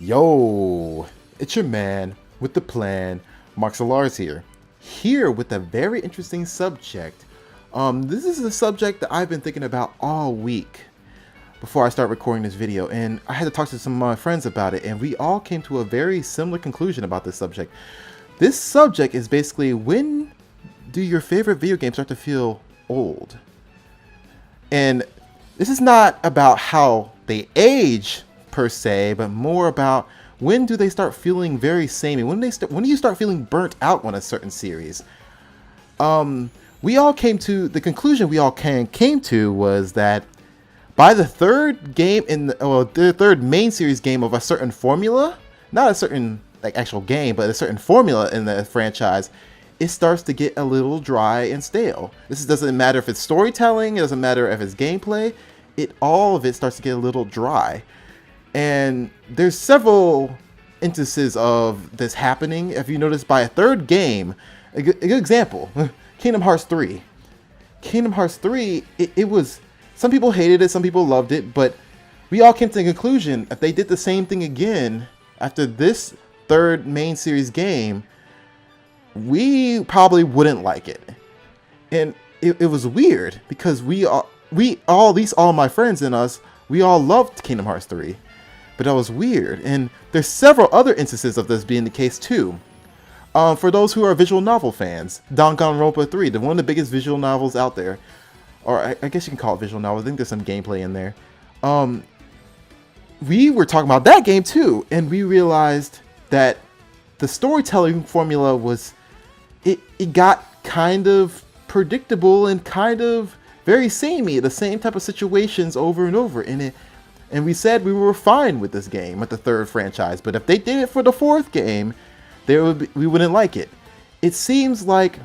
Yo, it's your man with the plan, Mark Solars here with a very interesting subject. This is a subject that I've been thinking about all week before I start recording this video, and I had to talk to some of my friends about it, and we all came to a very similar conclusion about this subject. This subject is basically, when do your favorite video games start to feel old? And this is not about how they age per se, but more about when do they start feeling very samey? When do you start feeling burnt out on a certain series? We all came to the conclusion came to was that by the third game the third main series game of a certain formula, not a certain like actual game, but a certain formula in the franchise, it starts to get a little dry and stale. This doesn't matter if it's storytelling, it doesn't matter if it's gameplay, all of it starts to get a little dry. And there's several instances of this happening. If you notice, by a third game, a good example, Kingdom Hearts 3. Kingdom Hearts 3, it was, some people hated it, some people loved it, but we all came to the conclusion if they did the same thing again after this third main series game, we probably wouldn't like it. And it was weird because at least all my friends and us, we all loved Kingdom Hearts 3. But that was weird, and there's several other instances of this being the case too. For those who are visual novel fans, Danganronpa 3, one of the biggest visual novels out there, or I guess you can call it visual novel. I think there's some gameplay in there. We were talking about that game too, and we realized that the storytelling formula was, it got kind of predictable and kind of very samey, the same type of situations over and over, and we said we were fine with this game, with the third franchise, but if they did it for the fourth game, we wouldn't like it. It seems like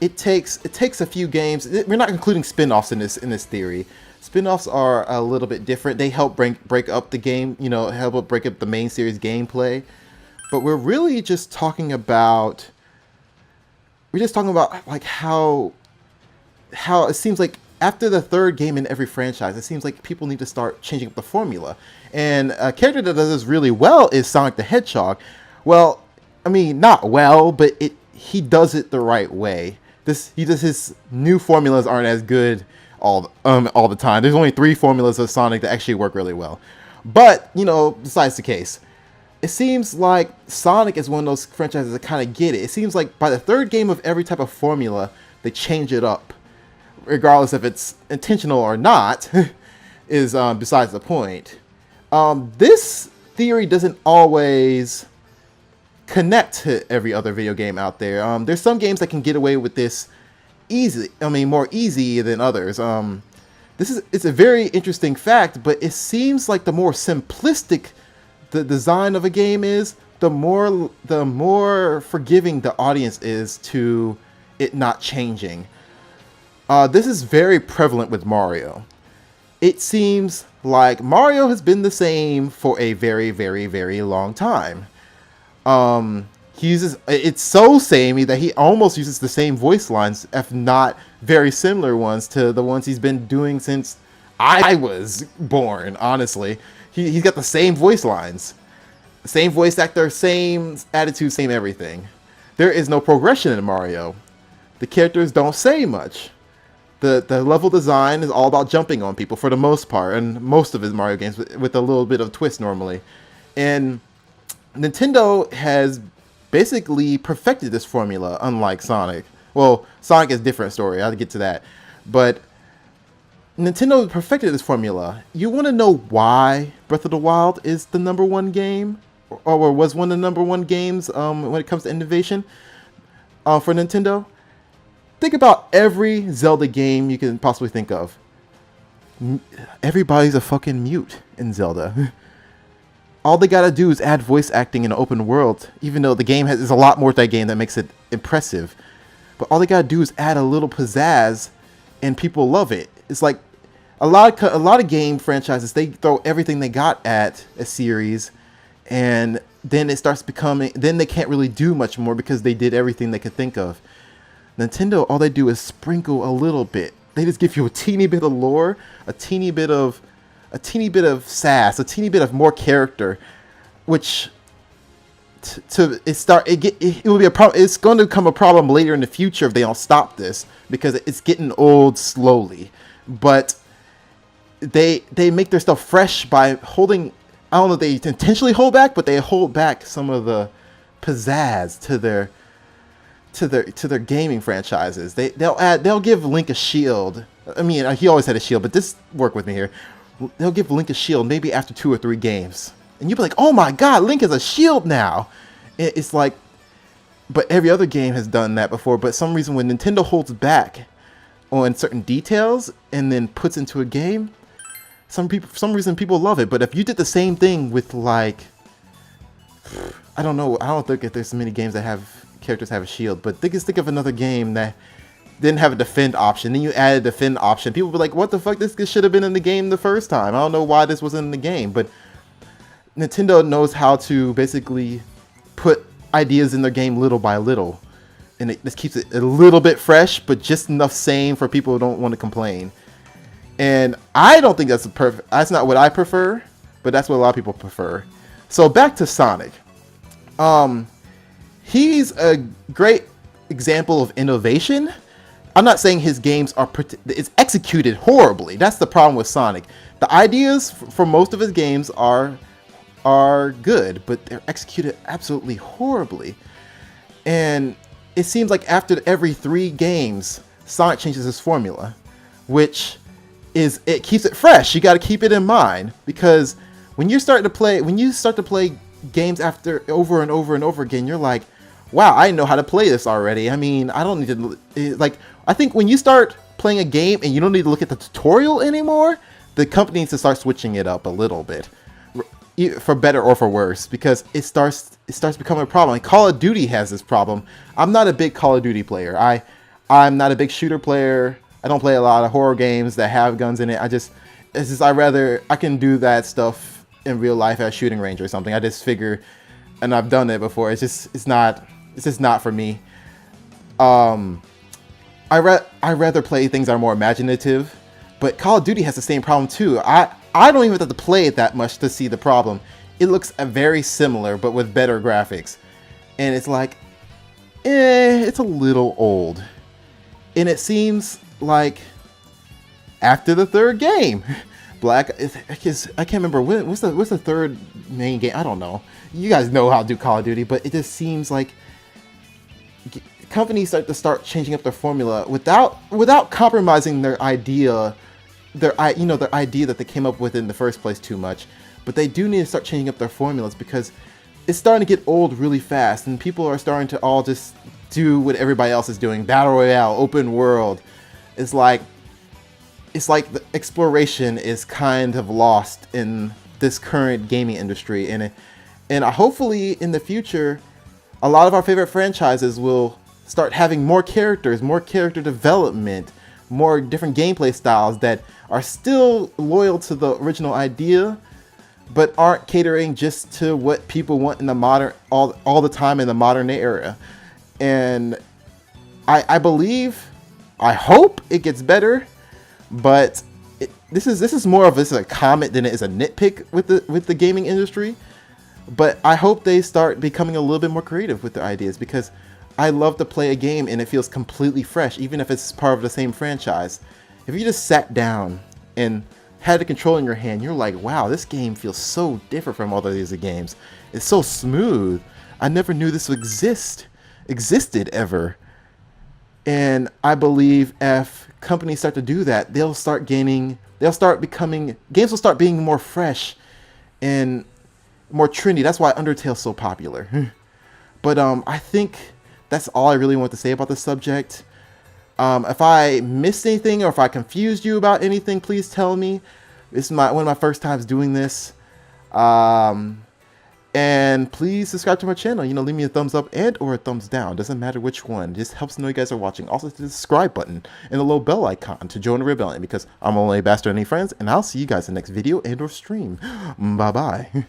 it takes a few games. We're not including spin-offs in this theory. Spin-offs are a little bit different. They help break up the game, help break up the main series gameplay. But we're really just talking about like how it seems like after the third game in every franchise, it seems like people need to start changing up the formula. And a character that does this really well is Sonic the Hedgehog. Well, I mean, not well, but he does it the right way. His new formulas aren't as good all the time. There's only 3 formulas of Sonic that actually work really well. But, besides the case, it seems like Sonic is one of those franchises that kind of get it. It seems like by the third game of every type of formula, they change it up, regardless if it's intentional or not, is besides the point. This theory doesn't always connect to every other video game out there. There's some games that can get away with this more easy than others. It's a very interesting fact, but it seems like the more simplistic the design of a game is, the more forgiving the audience is to it not changing. This is very prevalent with Mario. It seems like Mario has been the same for a very, very, very long time. It's so samey that he almost uses the same voice lines, if not very similar ones to the ones he's been doing since I was born, honestly. He's got the same voice lines, same voice actor, same attitude, same everything. There is no progression in Mario. The characters don't say much. The level design is all about jumping on people for the most part, and most of his Mario games with a little bit of twist normally. And Nintendo has basically perfected this formula, unlike Sonic. Well, Sonic is a different story. I'll get to that. But Nintendo perfected this formula. You want to know why Breath of the Wild is the #1 game, or was one of the #1 games when it comes to innovation for Nintendo? Think about every Zelda game you can possibly think of. Everybody's a fucking mute in Zelda. All they gotta do is add voice acting in an open world, even though the game there's a lot more to that game that makes it impressive. But all they gotta do is add a little pizzazz, and people love it. It's like a lot of game franchises, they throw everything they got at a series, and then it starts becoming, then they can't really do much more because they did everything they could think of. Nintendo, all they do is sprinkle a little bit. They just give you a teeny bit of lore, a teeny bit of sass, a teeny bit of more character, which to it start it will be a problem. It's going to become a problem later in the future if they don't stop this, because it's getting old slowly. But they make their stuff fresh by holding, I don't know if they intentionally hold back, but they hold back some of the pizzazz to their gaming franchises. They'll give Link a shield. I mean, he always had a shield, but this work with me here. They'll give Link a shield maybe after 2 or 3 games, and you'll be like, "Oh my God, Link has a shield now!" It's like, but every other game has done that before. But some reason when Nintendo holds back on certain details and then puts into a game, for some reason people love it. But if you did the same thing with, like, I don't know, I don't think that there's many games that have characters have a shield, but think of another game that didn't have a defend option, then you added a defend option. People were like, what the fuck, this should have been in the game the first time. I don't know why this wasn't in the game. But Nintendo knows how to basically put ideas in their game little by little, and it just keeps it a little bit fresh, but just enough sane for people who don't want to complain. And I don't think that's not what I prefer, but that's what a lot of people prefer. So back to Sonic. He's a great example of innovation. I'm not saying his games it's executed horribly. That's the problem with Sonic. The ideas for most of his games are good, but they're executed absolutely horribly. And it seems like after every 3 games, Sonic changes his formula, which it keeps it fresh. You got to keep it in mind, because when you start to play games after over and over and over again, you're like, wow, I know how to play this already. I mean, I don't need to, like, I think when you start playing a game and you don't need to look at the tutorial anymore, the company needs to start switching it up a little bit, for better or for worse, because it starts becoming a problem. Like Call of Duty has this problem. I'm not a big Call of Duty player. I'm not a big shooter player. I don't play a lot of horror games that have guns in it. I can do that stuff in real life at a shooting range or something. I just figure, and I've done it before. It's just not for me. I rather play things that are more imaginative, but Call of Duty has the same problem too. I don't even have to play it that much to see the problem. It looks very similar, but with better graphics, and it's like, it's a little old, and it seems like after the 3rd game, I can't remember what's the 3rd main game. I don't know. You guys know how to do Call of Duty, but it just seems like companies start changing up their formula without compromising their idea that they came up with in the first place too much. But they do need to start changing up their formulas, because it's starting to get old really fast, and people are starting to all just do what everybody else is doing. Battle Royale, open world. It's like the exploration is kind of lost in this current gaming industry, and hopefully in the future, a lot of our favorite franchises will start having more characters, more character development, more different gameplay styles that are still loyal to the original idea, but aren't catering just to what people want in the modern all the time in the modern era. And I hope it gets better, but this is more of a comment than it is a nitpick with the gaming industry. But I hope they start becoming a little bit more creative with their ideas, because I love to play a game and it feels completely fresh, even if it's part of the same franchise. If you just sat down and had the control in your hand, you're like, wow, this game feels so different from all the other games. It's so smooth. I never knew this existed ever. And I believe if companies start to do that, games will start being more fresh and more trendy. That's why Undertale's so popular. But I think that's all I really want to say about this subject. If I missed anything or if I confused you about anything, please tell me. This is one of my first times doing this. And please subscribe to my channel. Leave me a thumbs up and or a thumbs down. Doesn't matter which one. It just helps know you guys are watching. Also, hit the subscribe button and the little bell icon to join the rebellion, because I'm only a bastard any friends, and I'll see you guys in the next video and or stream. Bye-bye.